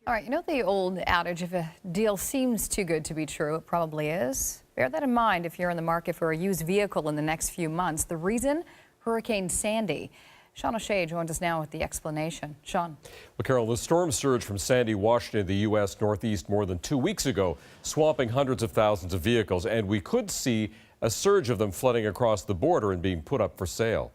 All right, you know the old adage, if a deal seems too good to be true, it probably is. Bear that in mind if you're in the market for a used vehicle in the next few months. The reason? Hurricane Sandy. Sean O'Shea joins us now with the explanation. Sean. Well, Carol, the storm surge from Sandy washed into the U.S. Northeast more than 2 weeks ago, swamping hundreds of thousands of vehicles, and we could see a surge of them flooding across the border and being put up for sale.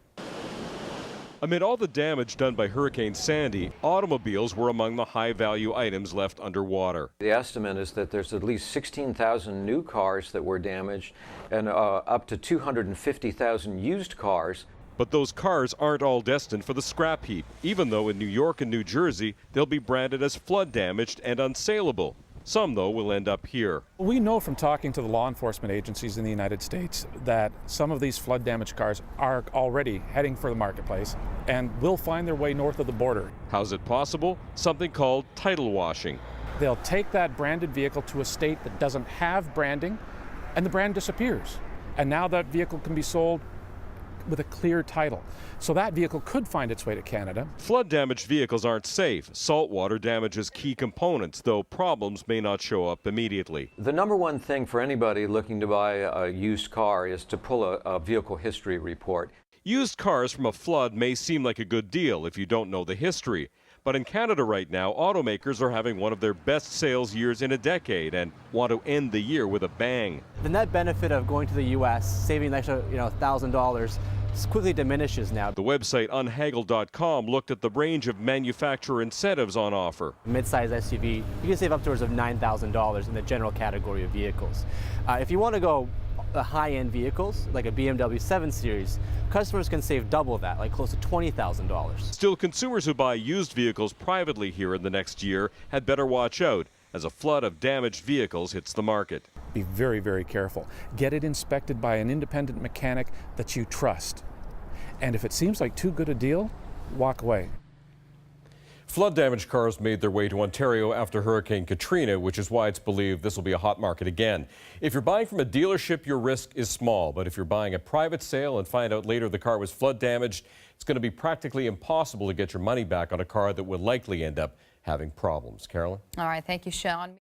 Amid all the damage done by Hurricane Sandy, automobiles were among the high-value items left underwater. The estimate is that there's at least 16,000 new cars that were damaged and up to 250,000 used cars. But those cars aren't all destined for the scrap heap, even though in New York and New Jersey they'll be branded as flood damaged and unsaleable. Some, though, will end up here. We know from talking to the law enforcement agencies in the United States that some of these flood damaged cars are already heading for the marketplace and will find their way north of the border. How's it possible? Something called title washing. They'll take that branded vehicle to a state that doesn't have branding, and the brand disappears. And now that vehicle can be sold with a clear title. So that vehicle could find its way to Canada. Flood-damaged vehicles aren't safe. Saltwater damages key components, though problems may not show up immediately. The number one thing for anybody looking to buy a used car is to pull a vehicle history report. Used cars from a flood may seem like a good deal if you don't know the history. But in Canada right now, automakers are having one of their best sales years in a decade and want to end the year with a bang. The net benefit of going to the U.S., saving an extra $1,000, quickly diminishes now. The website unhaggle.com looked at the range of manufacturer incentives on offer. Mid-size SUV, you can save upwards of $9,000 in the general category of vehicles. If you want to go high-end vehicles, like a BMW 7 Series, customers can save double that, like close to $20,000. Still, consumers who buy used vehicles privately here in the next year had better watch out as a flood of damaged vehicles hits the market. Be very, very careful. Get it inspected by an independent mechanic that you trust. And if it seems like too good a deal, walk away. Flood-damaged cars made their way to Ontario after Hurricane Katrina, which is why it's believed this will be a hot market again. If you're buying from a dealership, your risk is small. But if you're buying a private sale and find out later the car was flood-damaged, it's going to be practically impossible to get your money back on a car that will likely end up having problems. Carolyn? All right, thank you, Sean.